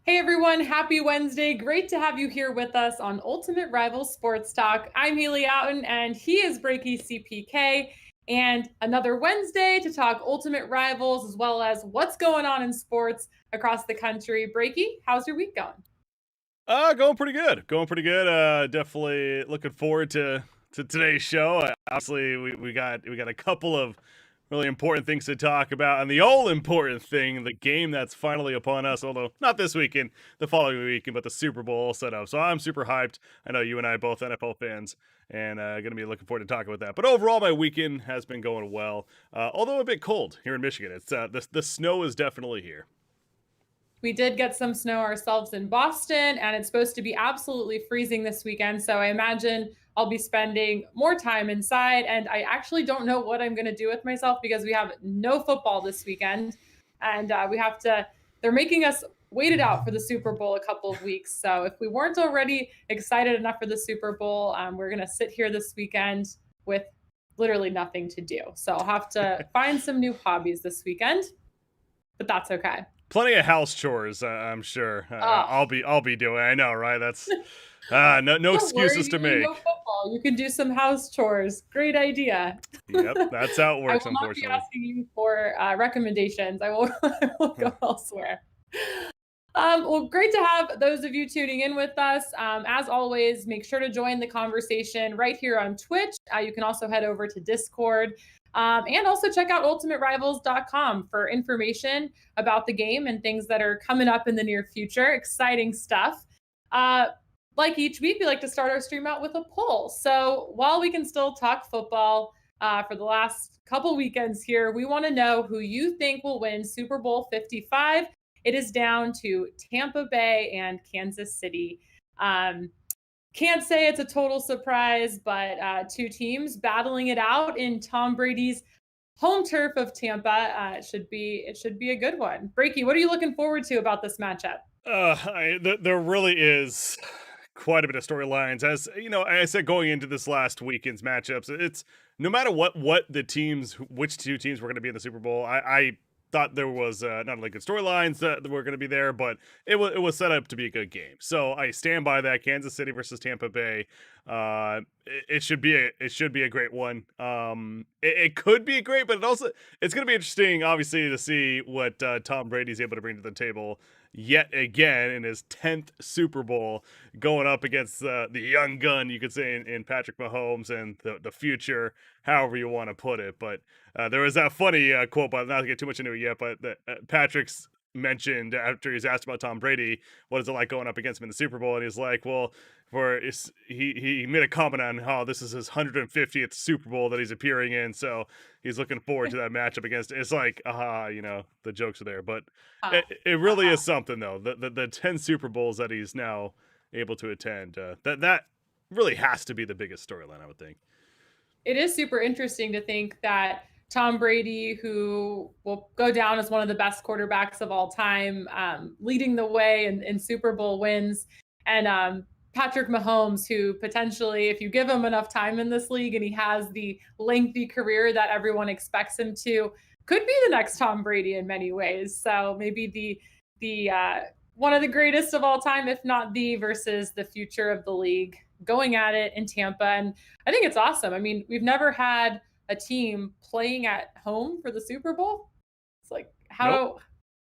Hey everyone, happy Wednesday. Great to have you here with us on Ultimate Rivals Sports Talk. I'm Hali Oughton and he is BreakyCPK. And another Wednesday to talk Ultimate Rivals as well as what's going on in sports across the country. Breaky, how's your week going? Going pretty good. Going pretty good. Definitely looking forward to today's show. Obviously, we got a couple of really important things to talk about, and the all important thing, the game that's finally upon us. Although not this weekend, the following weekend, but the Super Bowl set up. So I'm super hyped. I know you and I both NFL fans, and gonna be looking forward to talking about that. But overall, my weekend has been going well. Although a bit cold here in Michigan. It's the snow is definitely here. We did get some snow ourselves in Boston, and it's supposed to be absolutely freezing this weekend. So I imagine I'll be spending more time inside. And I actually don't know what I'm going to do with myself because we have no football this weekend. And they're making us wait it out for the Super Bowl a couple of weeks. So if we weren't already excited enough for the Super Bowl, we're going to sit here this weekend with literally nothing to do. So I'll have to find some new hobbies this weekend, but that's okay. Plenty of house chores, I'm sure. Oh, I'll be doing. I know, right? That's no don't worry, excuses to no make. football. You can do some house chores. Great idea. Yep, that's how it I works, will not be unfortunately. asking you for recommendations. I will go elsewhere. Well, great to have those of you tuning in with us. As always, make sure to join the conversation right here on Twitch. You can also head over to Discord and also check out ultimaterivals.com for information about the game and things that are coming up in the near future. Exciting stuff. Uh, like each week, we like to start our stream out with a poll. So while we can still talk football for the last couple weekends here, we want to know who you think will win Super Bowl 55. It is down to Tampa Bay and Kansas City. Um, can't say it's a total surprise, but two teams battling it out in Tom Brady's home turf of Tampa. It should be a good one. Breaky, what are you looking forward to about this matchup? There really is quite a bit of storylines. As you know, I said going into this last weekend's matchups, it's no matter what the teams, which two teams were going to be in the Super Bowl. I thought there was not only good storylines that were going to be there, but it was set up to be a good game. So I stand by that. Kansas City versus Tampa Bay. It should be a great one. It could be great, but it's going to be interesting, obviously, to see what Tom Brady's able to bring to the table yet again in his 10th Super Bowl, going up against the young gun, you could say, in Patrick Mahomes and the future, however you want to put it. But there was that funny quote, but not to get too much into it yet, but Patrick's mentioned after he's asked about Tom Brady, what is it like going up against him in the Super Bowl? And he's like, well, he made a comment on how this is his 150th Super Bowl that he's appearing in, so he's looking forward to that matchup against. It's like, the jokes are there, but Ha, it ha, really ha. is something though. The 10 Super Bowls that he's now able to attend, that really has to be the biggest storyline, I would think. It is super interesting to think that Tom Brady, who will go down as one of the best quarterbacks of all time, leading the way in Super Bowl wins, and Patrick Mahomes, who potentially, if you give him enough time in this league and he has the lengthy career that everyone expects him to, could be the next Tom Brady in many ways. So maybe the one of the greatest of all time, if not the, versus the future of the league, going at it in Tampa. And I think it's awesome. I mean, we've never had a team playing at home for the Super Bowl. It's like Nope.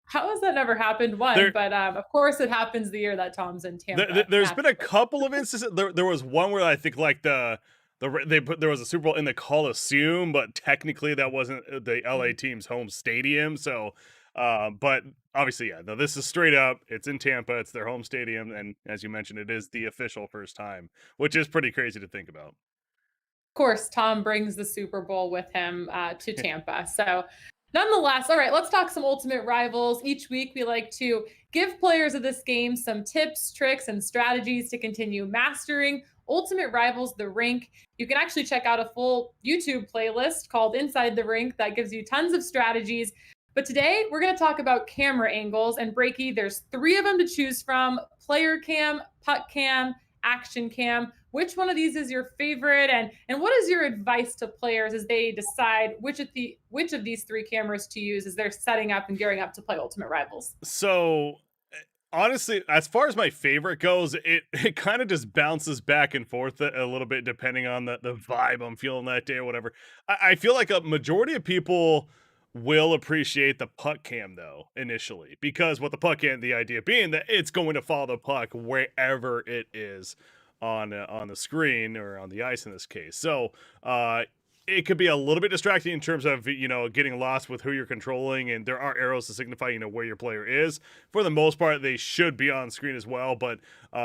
how has that never happened? One, There but of course it happens the year that Tom's in Tampa. there's been a Naturally, couple of instances. There was one where I think like they put there was a Super Bowl in the Coliseum, but technically that wasn't the LA team's home stadium. So, but obviously, yeah, no, this is straight up. It's in Tampa. It's their home stadium, and as you mentioned, it is the official first time, which is pretty crazy to think about. of course, Tom brings the Super Bowl with him to Tampa. So, nonetheless, all right, let's talk some ultimate rivals. Each week, we like to give players of this game some tips, tricks, and strategies to continue mastering Ultimate Rivals the Rink. You can actually check out a full YouTube playlist called Inside the Rink that gives you tons of strategies. But today, we're going to talk about camera angles. And Breaky, there's three of them to choose from: player cam, puck cam, action cam. Which one of these is your favorite, and what is your advice to players as they decide which of these three cameras to use as they're setting up and gearing up to play Ultimate Rivals? So honestly, as far as my favorite goes, it kind of just bounces back and forth a little bit depending on the vibe I'm feeling that day or whatever. I feel like a majority of people will appreciate the puck cam though initially because what the puck cam, the idea being that it's going to follow the puck wherever it is on the screen or on the ice in this case. So it could be a little bit distracting in terms of getting lost with who you're controlling, and there are arrows to signify where your player is. For the most part, they should be on screen as well, but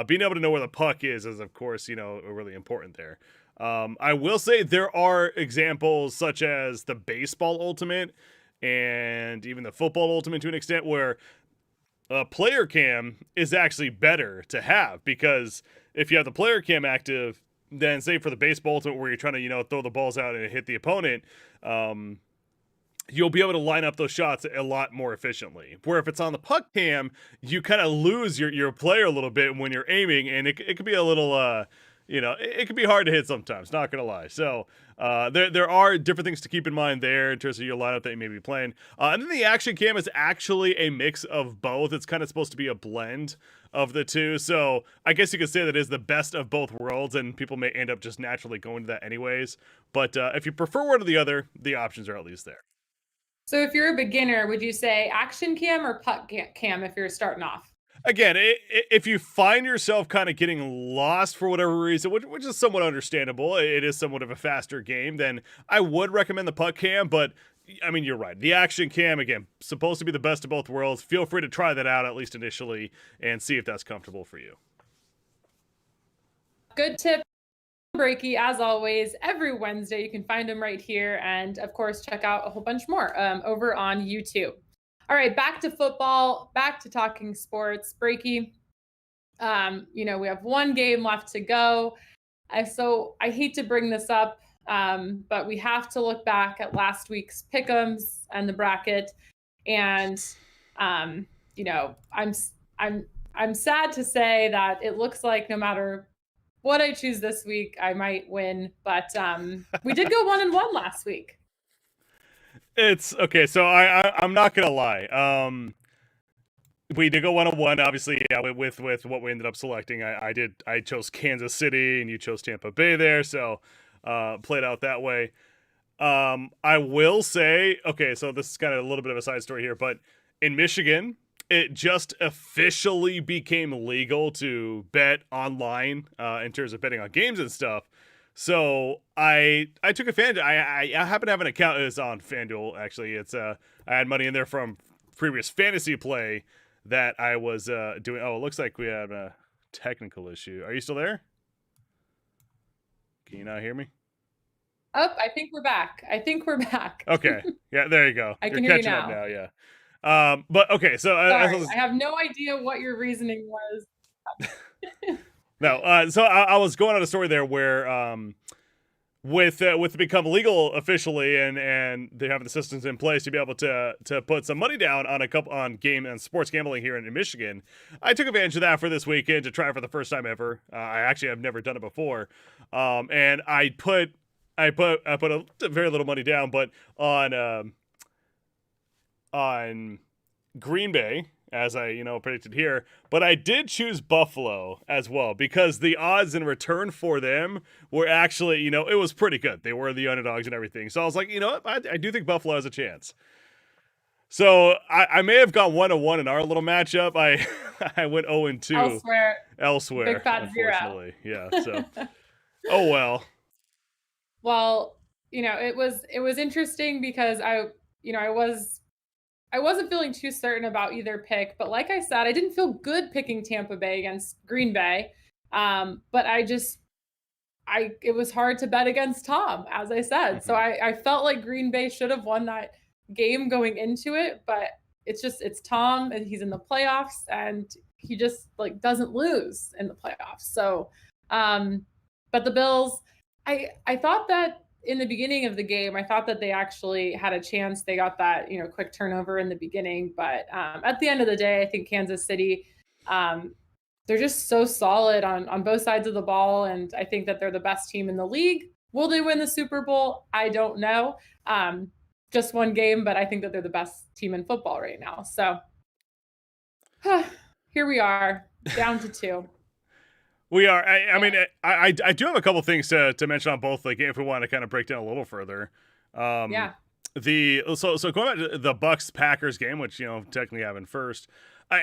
being able to know where the puck is of course really important there. I will say there are examples such as the baseball ultimate and even the football ultimate to an extent where a player cam is actually better to have, because if you have the player cam active, then say for the baseball ultimate where you're trying to throw the balls out and hit the opponent, you'll be able to line up those shots a lot more efficiently. Where if it's on the puck cam, you kind of lose your player a little bit when you're aiming, and it could be a little it can be hard to hit sometimes, not gonna lie. So there are different things to keep in mind there in terms of your lineup that you may be playing. And then the action cam is actually a mix of both. It's kind of supposed to be a blend of the two. So I guess you could say that is the best of both worlds, and people may end up just naturally going to that anyways. But if you prefer one or the other, the options are at least there. So if you're a beginner, would you say action cam or puck cam if you're starting off? Again, if you find yourself kind of getting lost for whatever reason, which is somewhat understandable, it is somewhat of a faster game, then I would recommend the puck cam. But I mean, you're right. The action cam, again, supposed to be the best of both worlds. Feel free to try that out, at least initially, and see if that's comfortable for you. Good tip, Breaky, as always, every Wednesday. You can find them right here. And of course, check out a whole bunch more over on YouTube. All right, back to football, back to talking sports. Breaky, we have one game left to go. So I hate to bring this up, but we have to look back at last week's pick'ems and the bracket. And I'm sad to say that it looks like no matter what I choose this week, I might win. But we did go 1-1 last week. It's okay. So I'm not gonna lie. We did go 1-1, obviously. Yeah, with what we ended up selecting. I chose Kansas City, and you chose Tampa Bay there. So played out that way. I will say, okay, so this is kind of a little bit of a side story here, but in Michigan, it just officially became legal to bet online in terms of betting on games and stuff. So I took advantage. I happen to have an account. It's on FanDuel, actually. It's I had money in there from previous fantasy play that I was doing. Oh, it looks like we have a technical issue. Are you still there? Can you not hear me? Oh, I think we're back. Okay. Yeah, there you go. You're can hear you now. Up now, yeah. But okay, so I have no idea what your reasoning was. No, so I was going on a story there where with it become legal officially, and they have the systems in place to be able to put some money down on game and sports gambling here in Michigan. I took advantage of that for this weekend to try for the first time ever. I actually have never done it before, and I put a very little money down, but on Green Bay, as I predicted here, but I did choose Buffalo as well because the odds in return for them were actually it was pretty good. They were the underdogs and everything, so I was like, I do think Buffalo has a chance. So I may have gone 1-1 in our little matchup. I went 0-2 elsewhere. Big fat unfortunately. 0. Yeah. So oh well. Well, it was interesting because I wasn't feeling too certain about either pick, but like I said, I didn't feel good picking Tampa Bay against Green Bay. But it was hard to bet against Tom, as I said. Mm-hmm. So I felt like Green Bay should have won that game going into it, but it's Tom, and he's in the playoffs, and he just doesn't lose in the playoffs. So, but the Bills, I thought that in the beginning of the game, I thought that they actually had a chance. They got that, quick turnover in the beginning. But at the end of the day, I think Kansas City, they're just so solid on both sides of the ball. And I think that they're the best team in the league. Will they win the Super Bowl? I don't know. Just one game, but I think that they're the best team in football right now. So here we are, down to 2. We are. I Yeah. mean, I do have a couple things to mention on both. Like, if we want to kind of break down a little further, um, Yeah. so going back to the Bucks Packers game, which technically happened first.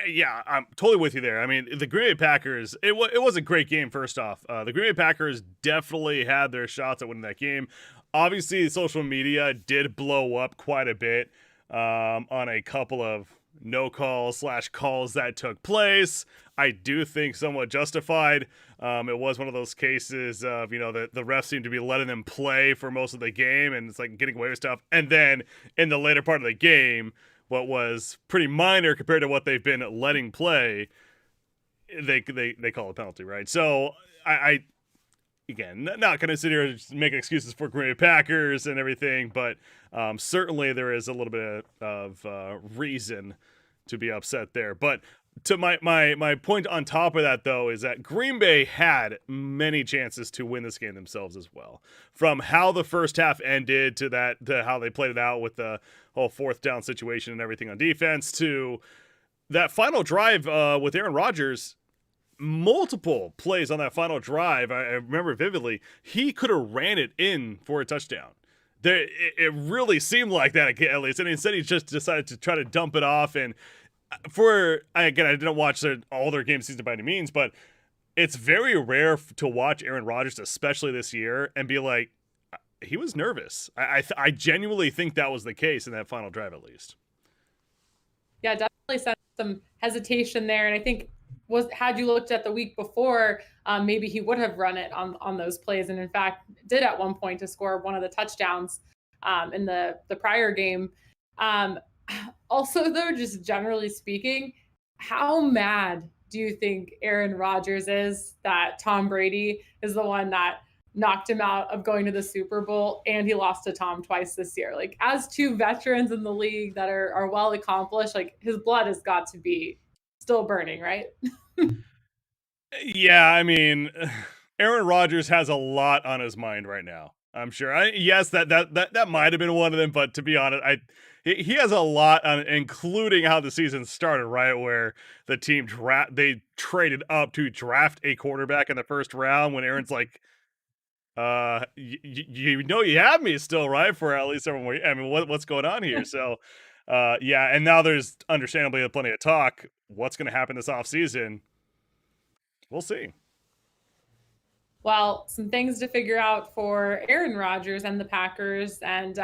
Yeah, I'm totally with you there. I mean, the Green Bay Packers, it was a great game. First off, the Green Bay Packers definitely had their shots at winning that game. Obviously, social media did blow up quite a bit on a couple of no calls / calls that took place. I do think somewhat justified. It was one of those cases of, the refs seem to be letting them play for most of the game, and it's like getting away with stuff. And then in the later part of the game, what was pretty minor compared to what they've been letting play, they call a penalty, right? So I again, not going to sit here and make excuses for Green Bay Packers and everything, but certainly there is a little bit of reason to be upset there. But to my point on top of that, though, is that Green Bay had many chances to win this game themselves as well. From how the first half ended to how they played it out with the whole fourth down situation and everything on defense, to that final drive with Aaron Rodgers. Multiple plays on that final drive, I remember vividly, he could have ran it in for a touchdown. It really seemed like that, at least, and instead he just decided to try to dump it off. And I didn't watch all their game season by any means, but it's very rare to watch Aaron Rodgers, especially this year, and be like, he was nervous. I genuinely think that was the case in that final drive, at least. Yeah, definitely sensed some hesitation there, and I think had you looked at the week before, maybe he would have run it on those plays, and in fact did at one point to score one of the touchdowns in the prior game. Also, though, just generally speaking, how mad do you think Aaron Rodgers is that Tom Brady is the one that knocked him out of going to the Super Bowl, and he lost to Tom twice this year? Like, as two veterans in the league that are well accomplished, like, his blood has got to be still burning, right? Yeah, I mean, Aaron Rodgers has a lot on his mind right now. I'm sure. Yes, that might have been one of them, but to be honest, he has a lot on, including how the season started, right? Where the team they traded up to draft a quarterback in the first round when Aaron's like, you have me still, right? For at least several more. I mean, what's going on here? So, yeah, and now there's understandably plenty of talk. What's going to happen this offseason? We'll see. Well, some things to figure out for Aaron Rodgers and the Packers, and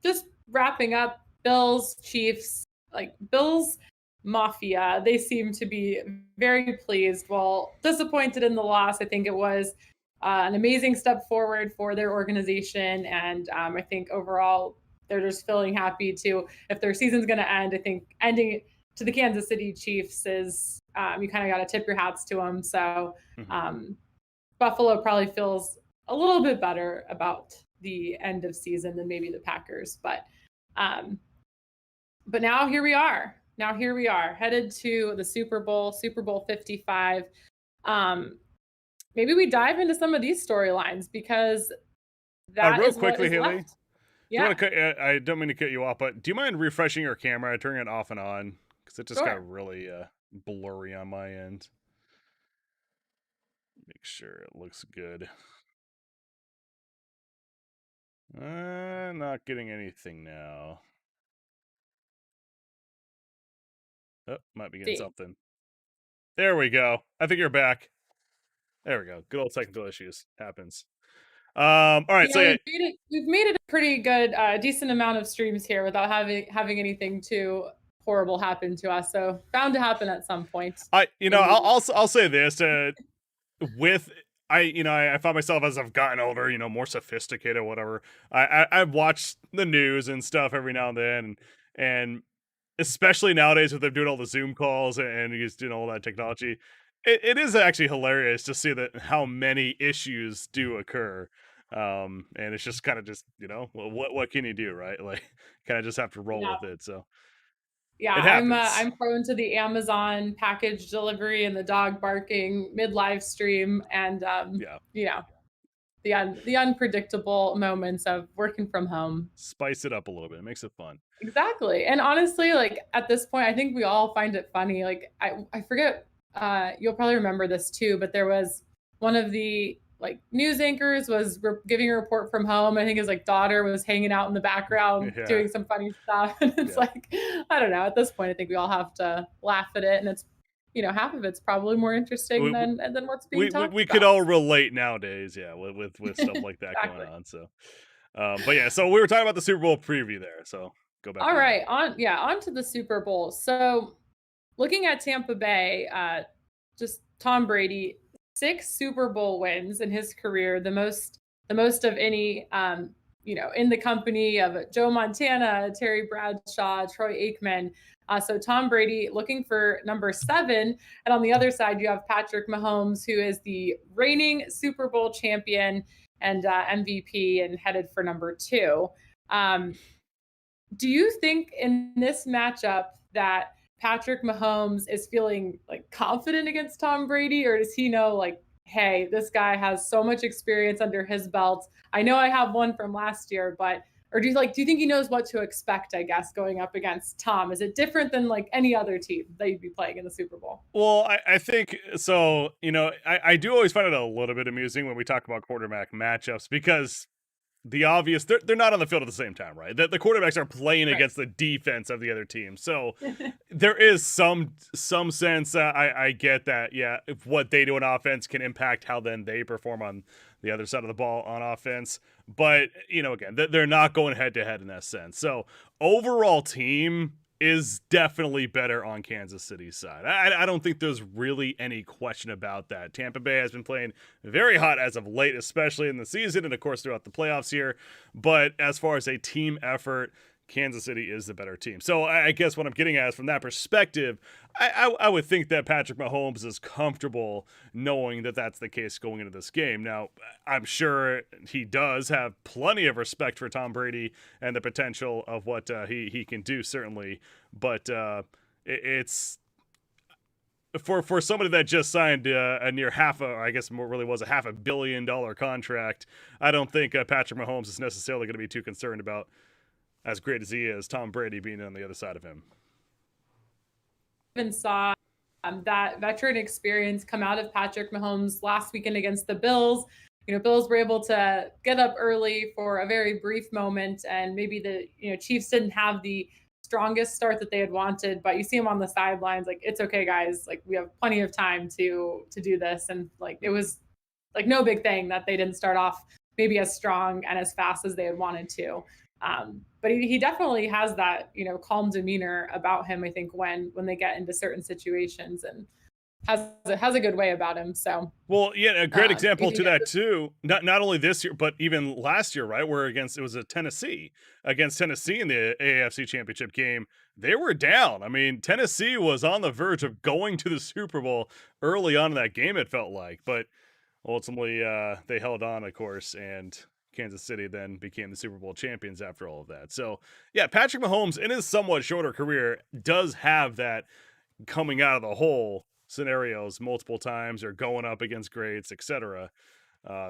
just wrapping up, Bills, Chiefs, like Bills Mafia, they seem to be very pleased. Well, disappointed in the loss. I think it was an amazing step forward for their organization, and I think overall they're just feeling happy too. If their season's going to end, I think ending to the Kansas City Chiefs is you kind of got to tip your hats to them. So. Buffalo probably feels a little bit better about the end of season than maybe the Packers, but now here we are. Now here we are, headed to the Super Bowl 55. Maybe we dive into some of these storylines because that real is quickly, what is Haley. left. Yeah. I don't mean to cut you off, but do you mind refreshing your camera, turning it off and on? Because it just Sure. got really blurry on my end. Make sure it looks good. Not getting anything now. Oh, might be getting something. There we go. I think you're back. There we go. Good old technical issues. Happens. All right. Yeah, So yeah, we've made it a pretty good, decent amount of streams here without having anything too horrible happen to us. So bound to happen at some point. I'll say this. With I find myself, as I've gotten older, more sophisticated or whatever. I've watched the news and stuff every now and then, and especially nowadays with them doing all the Zoom calls and just doing all that technology, it is actually hilarious to see that how many issues do occur. And it's just kind of just what can you do, right? Like, kind of just have to roll with it. So yeah, I'm prone to the Amazon package delivery and the dog barking mid live stream, and the unpredictable moments of working from home. Spice it up a little bit. It makes it fun. Exactly. And honestly, like at this point, I think we all find it funny. Like I forget, you'll probably remember this too, but there was one of the like news anchors was giving a report from home. I think his like daughter was hanging out in the background Yeah. doing some funny stuff. And it's Yeah. like, I don't know, at this point, I think we all have to laugh at it. And it's, half of it's probably more interesting We, than what's being talked we could about. all relate nowadays, yeah, with stuff like that going Exactly. on. So, but yeah, so we were talking about the Super Bowl preview there. So go back All on that. right, on to the Super Bowl. So looking at Tampa Bay, just Tom Brady, 6 Super Bowl wins in his career, the most of any, in the company of Joe Montana, Terry Bradshaw, Troy Aikman. So Tom Brady looking for number 7, and on the other side you have Patrick Mahomes, who is the reigning Super Bowl champion and MVP, and headed for number 2. Um, do you think in this matchup that Patrick Mahomes is feeling like confident against Tom Brady, or does he know like, hey, this guy has so much experience under his belt? I know I have one from last year, but or do you think he knows what to expect, I guess, going up against Tom? Is it different than like any other team that you'd be playing in the Super Bowl? Well, I think so. I do always find it a little bit amusing when we talk about quarterback matchups because the obvious they're not on the field at the same time, right? The quarterbacks are playing Right. against the defense of the other team, so there is some sense I get that, yeah, if what they do on offense can impact how then they perform on the other side of the ball on offense. But again, they're not going head to head in that sense. So overall team is definitely better on Kansas City's side. I don't think there's really any question about that. Tampa Bay has been playing very hot as of late, especially in the season and of course throughout the playoffs here. But as far as a team effort, Kansas City is the better team. So I guess what I'm getting at is from that perspective, I would think that Patrick Mahomes is comfortable knowing that that's the case going into this game. Now, I'm sure he does have plenty of respect for Tom Brady and the potential of what he can do, certainly. But it's for somebody that just signed a near I guess more really was a $500 million contract. I don't think Patrick Mahomes is necessarily going to be too concerned about, as great as he is, Tom Brady being on the other side of him. Even saw that veteran experience come out of Patrick Mahomes last weekend against the Bills. Bills were able to get up early for a very brief moment, and maybe the Chiefs didn't have the strongest start that they had wanted, but you see him on the sidelines like, it's okay, guys, like we have plenty of time to do this, and like it was like no big thing that they didn't start off maybe as strong and as fast as they had wanted to. But he definitely has that calm demeanor about him. I think when they get into certain situations, and has a good way about him. So well, yeah, a great example maybe to that too. Not only this year, but even last year, right? Where it was a Tennessee against Tennessee in the AFC Championship game. They were down. I mean, Tennessee was on the verge of going to the Super Bowl early on in that game. It felt like, but ultimately they held on, of course, and Kansas City then became the Super Bowl champions after all of that. So, yeah, Patrick Mahomes in his somewhat shorter career does have that coming out of the hole scenarios multiple times or going up against greats, etc.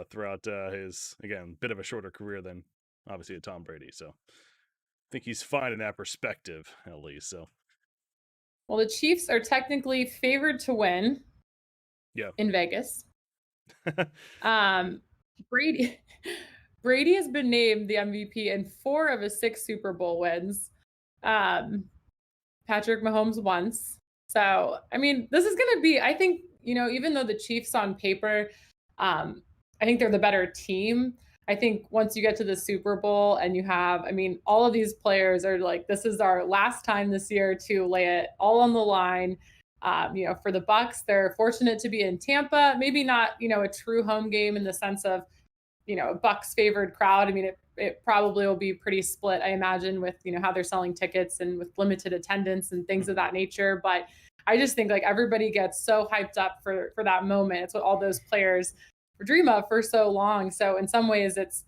Throughout his, again, bit of a shorter career than obviously a Tom Brady. So, I think he's fine in that perspective, at least. So, well, the Chiefs are technically favored to win yeah. in Vegas. Um, Brady Brady has been named the MVP in 4 of his 6 Super Bowl wins. Patrick Mahomes once. So, I mean, this is going to be, I think, even though the Chiefs on paper, I think they're the better team. I think once you get to the Super Bowl and you have, I mean, all of these players are like, this is our last time this year to lay it all on the line. For the Bucks, they're fortunate to be in Tampa. Maybe not, a true home game in the sense of, a Bucks favored crowd. I mean, it probably will be pretty split, I imagine, with how they're selling tickets and with limited attendance and things of that nature. But I just think like everybody gets so hyped up for that moment. It's what all those players dream of for so long. So in some ways, it's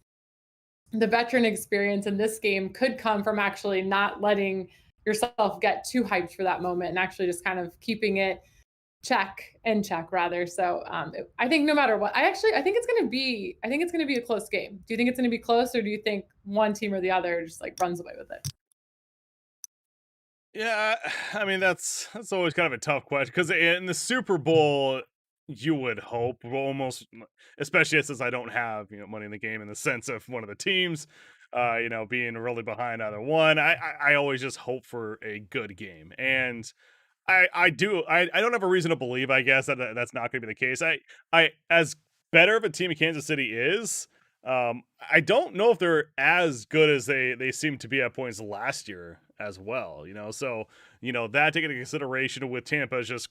the veteran experience in this game could come from actually not letting yourself get too hyped for that moment and actually just kind of keeping it check rather. So I think no matter what, I think it's gonna be a close game. Do you think it's gonna be close, or do you think one team or the other just like runs away with it? Yeah, I mean that's always kind of a tough question because in the Super Bowl, you would hope almost, especially since I don't have money in the game in the sense of one of the teams, being really behind either one. I always just hope for a good game, and I don't have a reason to believe, I guess, that's not gonna be the case. I as better of a team Kansas City is, I don't know if they're as good as they seem to be at points last year as well, So, that taken into consideration with Tampa's just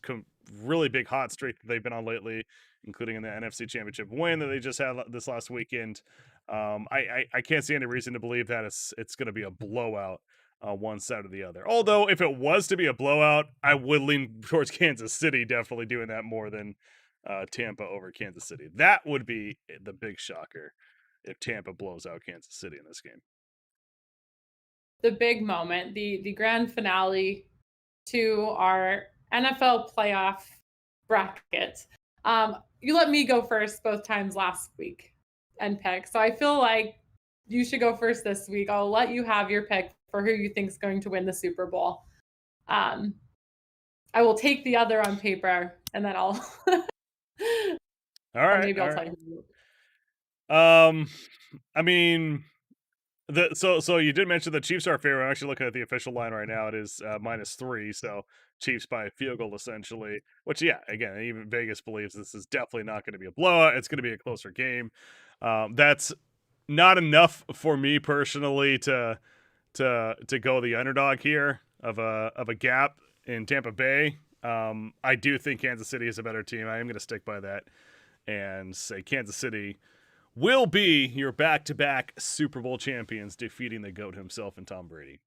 really big hot streak that they've been on lately, including in the NFC Championship win that they just had this last weekend. I can't see any reason to believe that it's gonna be a blowout one side or the other. Although, if it was to be a blowout, I would lean towards Kansas City, definitely doing that more than Tampa over Kansas City. That would be the big shocker if Tampa blows out Kansas City in this game. The big moment, the grand finale to our NFL playoff bracket. You let me go first both times last week and pick. So I feel like you should go first this week. I'll let you have your pick for who you think is going to win the Super Bowl. Um, I will take the other on paper, and then I'll All or right, maybe all I'll right. tell you. Um, I mean, so you did mention the Chiefs are favorite. I'm actually looking at the official line right now. It is -3, so Chiefs by a field goal essentially. Which, yeah, again, even Vegas believes this is definitely not going to be a blowout. It's going to be a closer game. That's not enough for me personally to go the underdog here of a gap in Tampa Bay. I do think Kansas City is a better team. I am going to stick by that and say Kansas City will be your back-to-back Super Bowl champions, defeating the GOAT himself and Tom Brady.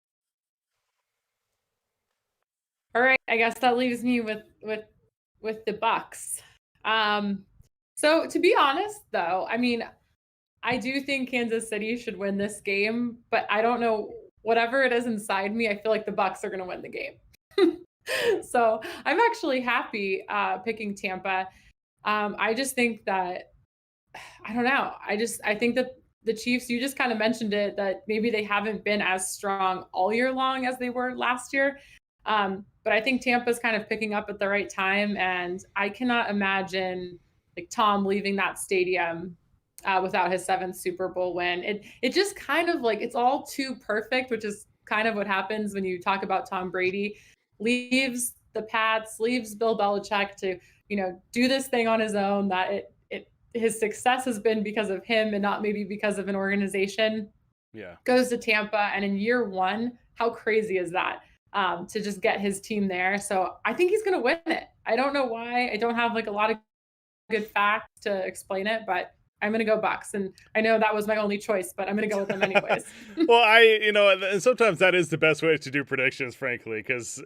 All right, I guess that leaves me with the Bucks. So to be honest, though, I mean, I do think Kansas City should win this game, but I don't know, whatever it is inside me, I feel like the Bucks are going to win the game. So I'm actually happy picking Tampa. I just think that I don't know. I think that the Chiefs, you just kind of mentioned it, that maybe they haven't been as strong all year long as they were last year. But I think Tampa's kind of picking up at the right time, and I cannot imagine like Tom leaving that stadium without his seventh Super Bowl win. It just kind of like it's all too perfect, which is kind of what happens when you talk about Tom Brady. Leaves the Pats, leaves Bill Belichick to do this thing on his own. That his success has been because of him and not maybe because of an organization. Yeah. Goes to Tampa, and in year one, how crazy is that? To just get his team there. So I think he's going to win it. I don't know why. I don't have like a lot of good facts to explain it, but I'm going to go Bucks. And I know that was my only choice, but I'm going to go with them anyways. Well, and sometimes that is the best way to do predictions, frankly, because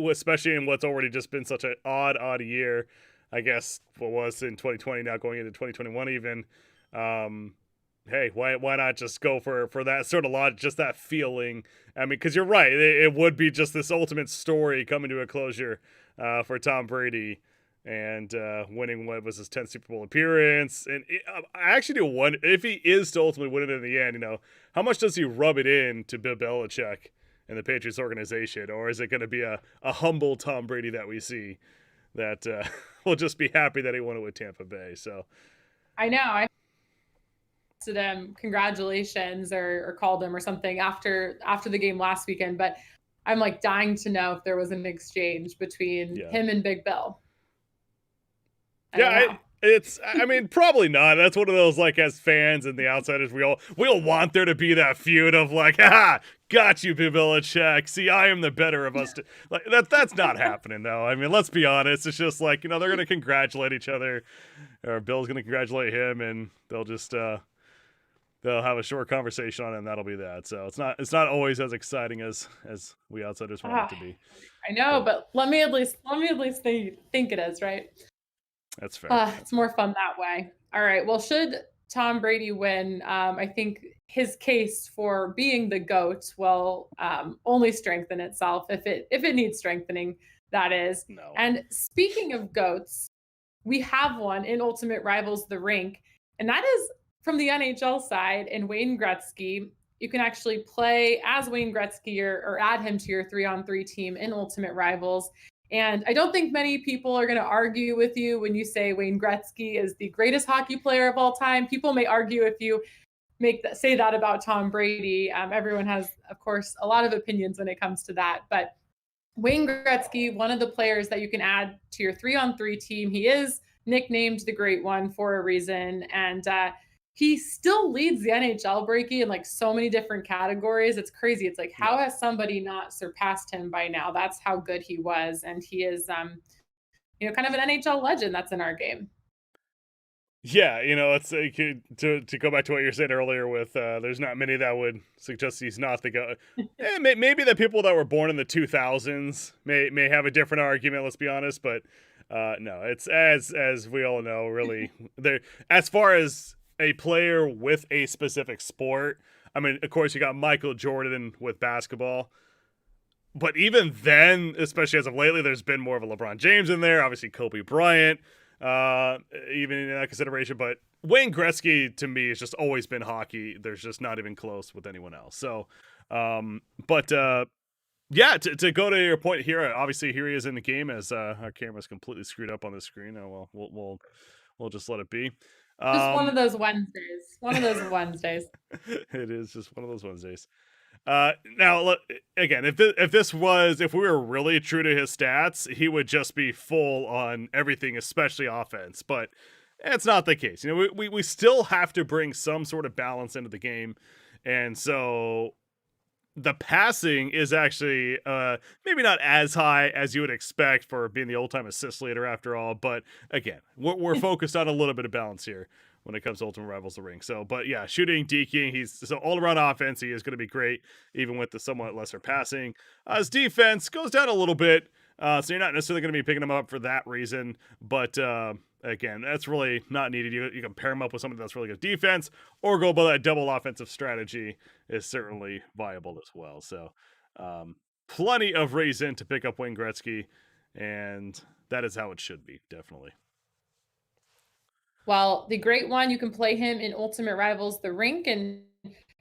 especially in what's already just been such an odd year, I guess what was in 2020, now going into 2021 even. Hey, why not just go for that sort of lot, just that feeling? I mean, because you're right, it would be just this ultimate story coming to a closure for Tom Brady and winning what was his 10th Super Bowl appearance. And I actually do wonder if he is to ultimately win it in the end. How much does he rub it in to Bill Belichick and the Patriots organization, or is it going to be a humble Tom Brady that we see that will just be happy that he won it with Tampa Bay? So I know. I to them congratulations or called him or something after the game last weekend, but I'm like dying to know if there was an exchange between him and Big Bill. I mean, probably not. That's one of those, like, as fans and the outsiders, we all want there to be that feud of like, got you, Bill Belichick. See, I am the better of us. Like that's not happening though. I mean, let's be honest. It's just like, they're gonna congratulate each other, or Bill's gonna congratulate him, and they'll just they'll have a short conversation on it, and that'll be that. So it's not always as exciting as we outsiders want it to be. I know, but let me at least think it is, right? That's fair. It's more fun that way. All right. Well, should Tom Brady win, I think his case for being the GOAT will only strengthen itself if it needs strengthening. that is. No. And speaking of GOATs, we have one in Ultimate Rivals The Rink, and that is from the NHL side in Wayne Gretzky. You can actually play as Wayne Gretzky or add him to your 3-on-3 team in Ultimate Rivals. And I don't think many people are going to argue with you when you say Wayne Gretzky is the greatest hockey player of all time. People may argue if you say that about Tom Brady. Everyone has, of course, a lot of opinions when it comes to that. But Wayne Gretzky, one of the players that you can add to your 3-on-3 team. He is nicknamed the Great One for a reason. And he still leads the NHL, Breaky, in like so many different categories. It's crazy. It's like, how has somebody not surpassed him by now? That's how good he was. And he is, kind of an NHL legend that's in our game. Yeah, it's like, to go back to what you were saying earlier with there's not many that would suggest he's not the guy. Maybe the people that were born in the 2000s may have a different argument, let's be honest, but no, it's as we all know, really, there as far as a player with a specific sport. I mean, of course, you got Michael Jordan with basketball. But even then, especially as of lately, there's been more of a LeBron James in there. Obviously, Kobe Bryant, even in that consideration. But Wayne Gretzky, to me, has just always been hockey. There's just not even close with anyone else. So, yeah, to go to your point here, obviously here he is in the game as our camera's completely screwed up on the screen. Oh, well, we'll just let it be. Just one of those Wednesdays. One of those Wednesdays. It is just one of those Wednesdays. Now, look, again, if we were really true to his stats, he would just be full on everything, especially offense. But it's not the case. We still have to bring some sort of balance into the game, and so the passing is actually maybe not as high as you would expect for being the old-time assist leader after all. But again, we're focused on a little bit of balance here when it comes to Ultimate Rivals The Ring. So, but yeah, shooting, deking, so all-around offense, he is going to be great, even with the somewhat lesser passing. His defense goes down a little bit, so you're not necessarily going to be picking him up for that reason. But again, that's really not needed. You can pair him up with somebody that's really good defense, or go by that double offensive strategy is certainly viable as well. So, plenty of reason to pick up Wayne Gretzky, and that is how it should be, definitely. Well, the Great One, you can play him in Ultimate Rivals The Rink, and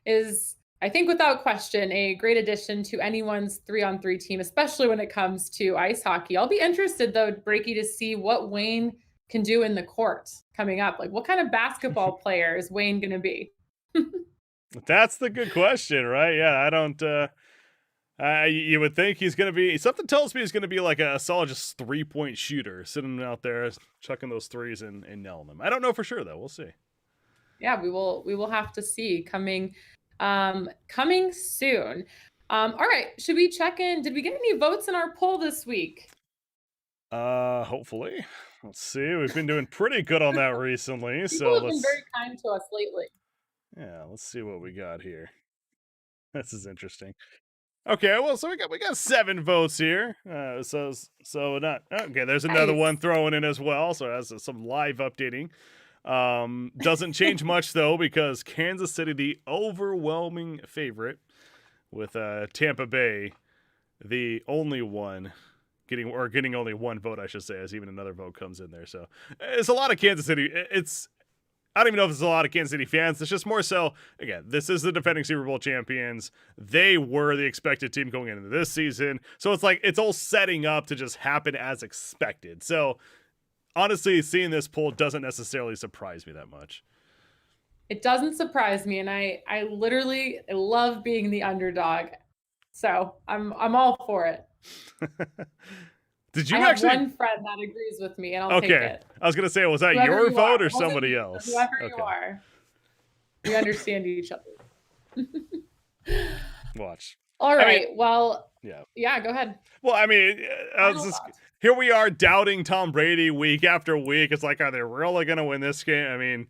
is, I think without question, a great addition to anyone's 3-on-3 team, especially when it comes to ice hockey. I'll be interested, though, Breaky, to see what Wayne can do in the court coming up. Like, what kind of basketball player is Wayne going to be? That's the good question, right? Yeah, I don't... you would think he's going to be... Something tells me he's going to be like a solid just three-point shooter, sitting out there, chucking those threes and nailing them. I don't know for sure, though. We'll see. Yeah, we will have to see coming soon. All right, should we check in? Did we get any votes in our poll this week? Hopefully. Let's see. We've been doing pretty good on that recently. People have been very kind to us lately. Yeah, let's see what we got here. This is interesting. Okay, well, so we got 7 votes here. So not okay. There's another one thrown in as well. So that's some live updating. Doesn't change much though, because Kansas City, the overwhelming favorite, with Tampa Bay, the only one getting only one vote, I should say, as even another vote comes in there. So it's a lot of Kansas City. I don't even know if it's a lot of Kansas City fans. It's just more so, again, this is the defending Super Bowl champions. They were the expected team going into this season. So it's like, it's all setting up to just happen as expected. So honestly, seeing this poll doesn't necessarily surprise me that much. It doesn't surprise me. And I literally love being the underdog. So I'm all for it. Did you I actually have one friend that agrees with me, and I'll take it. I was gonna say, was that Whoever your vote are. or somebody else? Whoever you are, we understand each other. Watch. All right. Well, yeah. Go ahead. Well, I mean, here we are doubting Tom Brady week after week. It's like, are they really gonna win this game? I mean,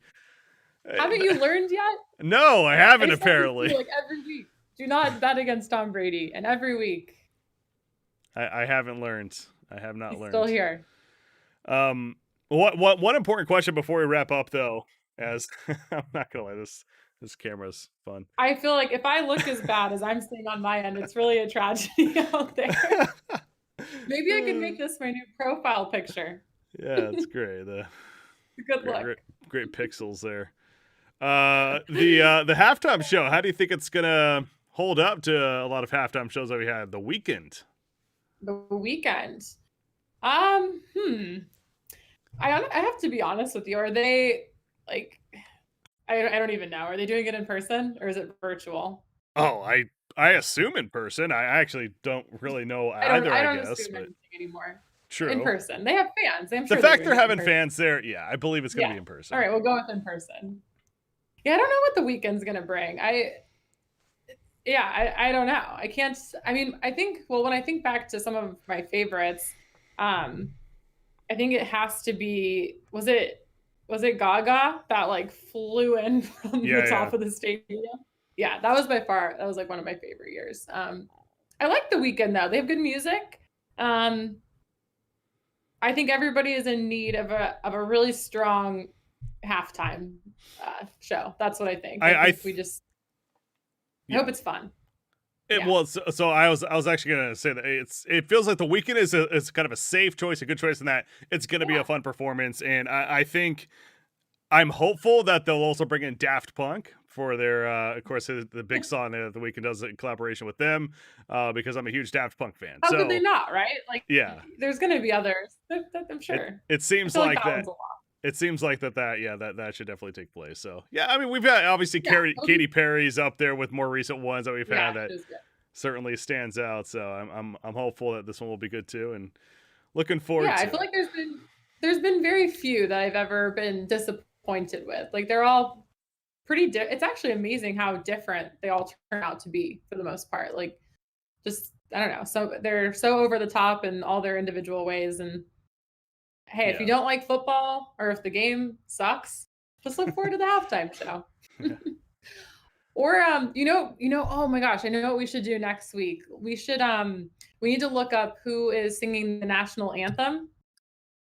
haven't you learned yet? No, I haven't. Apparently, like every week, do not bet against Tom Brady, and every week. I haven't learned. I have not learned. Still here. One important question before we wrap up, though, as I'm not gonna lie, this camera's fun. I feel like if I look as bad as I'm seeing on my end, it's really a tragedy out there. Maybe I could make this my new profile picture. Yeah, it's great. Good Great, look. great pixels there. The halftime show. How do you think it's gonna hold up to a lot of halftime shows that we had the weekend? The weekend. I have to be honest with you. Are they like? I don't even know. Are they doing it in person or is it virtual? Oh, I assume in person. I actually don't really know either. I I don't guess, assume but anything anymore. In true. person, they have fans. I'm The sure they're fact doing they're it in having person. fans there, yeah, I believe it's gonna be in All person. right, we'll go with in person. Yeah, I don't know what the weekend's gonna bring. I don't know. I can't. I mean, I think. Well, when I think back to some of my favorites, um, I think it has to be. Was it Gaga that like flew in from the Yeah. top of the stadium? Yeah, that was by far. That was like one of my favorite years. I like the weekend though. They have good music. Um, I think everybody is in need of a really strong halftime show. That's what I think. I think we just. I Yeah. hope it's fun. It Yeah. was so I was actually gonna say that it feels like the weekend is kind of a safe choice, a good choice in that it's gonna be a fun performance, and I think I'm hopeful that they'll also bring in Daft Punk for their of course the big song that the weekend does in collaboration with them, because I'm a huge Daft Punk fan. How could they So not, right? Like, yeah, there's gonna be others. I'm it sure. it I seems feel like like that that. one's a lot. It seems like that yeah that should definitely take place. So yeah, I mean we've got obviously Yeah, Katy Perry's up there with more recent ones that we've had that it is good. certainly stands out. So I'm hopeful that this one will be good too, and looking forward Yeah, I to feel it. like there's been very few that I've ever been disappointed with. Like they're all it's actually amazing how different they all turn out to be for the most part. Like just I don't know. So they're so over the top in all their individual ways. And hey, if you Yeah. don't like football or if the game sucks, just look forward to the halftime show. Yeah. Or oh my gosh, I know what we should do next week. We need to look up who is singing the national anthem.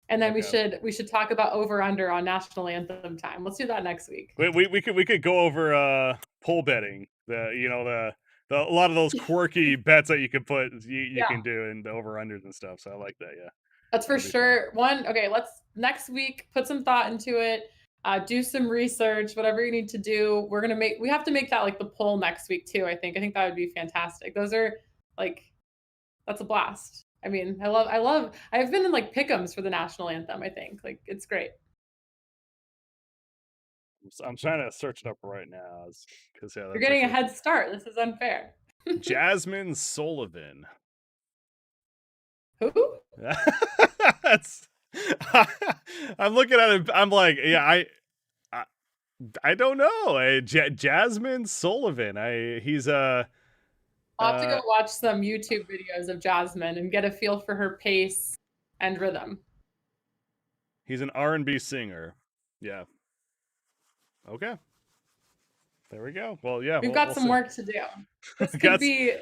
And then Okay. we should talk about over under on national anthem time. Let's do that next week. We could go over poll betting. The a lot of those quirky bets that you can put you Yeah, can do in the over unders and stuff. So I like that. Yeah, that's for that'll be fun. sure. Okay, let's next week put some thought into it. Do some research, whatever you need to do. We have to make that like the poll next week too, I think. I think that would be fantastic. Those are like that's a blast. I mean, I've been in like pick'ems for the national anthem, I think. Like it's great. I'm trying to search it up right now because yeah, You're that's getting a actually head start. This is unfair. Jasmine Sullivan. Who? That's I'm looking at it. I'm like, yeah, I, I don't know. Jasmine Sullivan. He's I'll have to go watch some YouTube videos of Jasmine and get a feel for her pace and rhythm. he's an R&B singer. Yeah. Okay. There we go. Well, yeah, We've got we'll some see. work to do. This could Guess be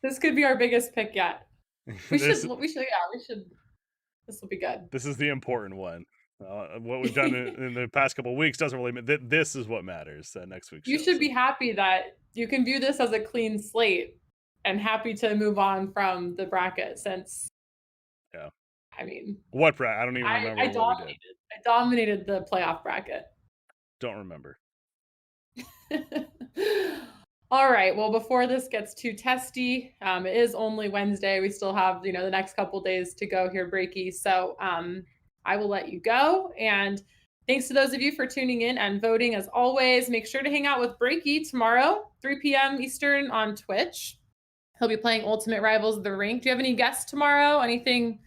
this could be our biggest pick yet. this We should this will be good. this is the important one. What we've done in the past couple of weeks doesn't really matter. This is what matters. Next week's You show. should be happy that you can view this as a clean slate and happy to move on from the bracket since Yeah. I mean What bracket? I don't even remember what we did. I dominated the playoff bracket. Don't remember. All right. Well, before this gets too testy, it is only Wednesday. We still have, the next couple days to go here, Breaky. So I will let you go. And thanks to those of you for tuning in and voting as always. Make sure to hang out with Breaky tomorrow, 3 p.m. Eastern on Twitch. He'll be playing Ultimate Rivals of the Rink. Do you have any guests tomorrow? Anything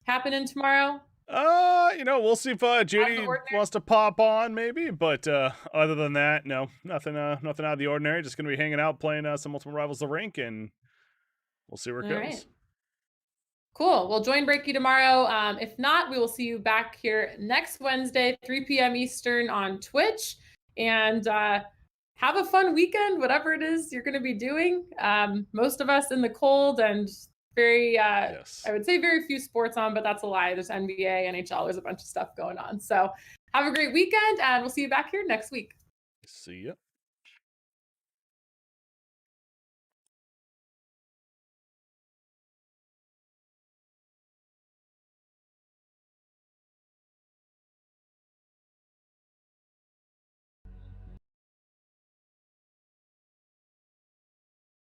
happening tomorrow? We'll see if Judy wants to pop on, maybe. But other than that, no, nothing out of the ordinary. Just gonna be hanging out, playing some Ultimate Rivals the Rink, and we'll see where it goes. Right. Cool. We'll join Breaky tomorrow. If not, we will see you back here next Wednesday, 3 p.m. Eastern on Twitch. And have a fun weekend, whatever it is you're going to be doing. Most of us in the cold and yes. I would say very few sports on, but that's a lie. There's NBA, NHL, there's a bunch of stuff going on. So have a great weekend, and we'll see you back here next week. See ya.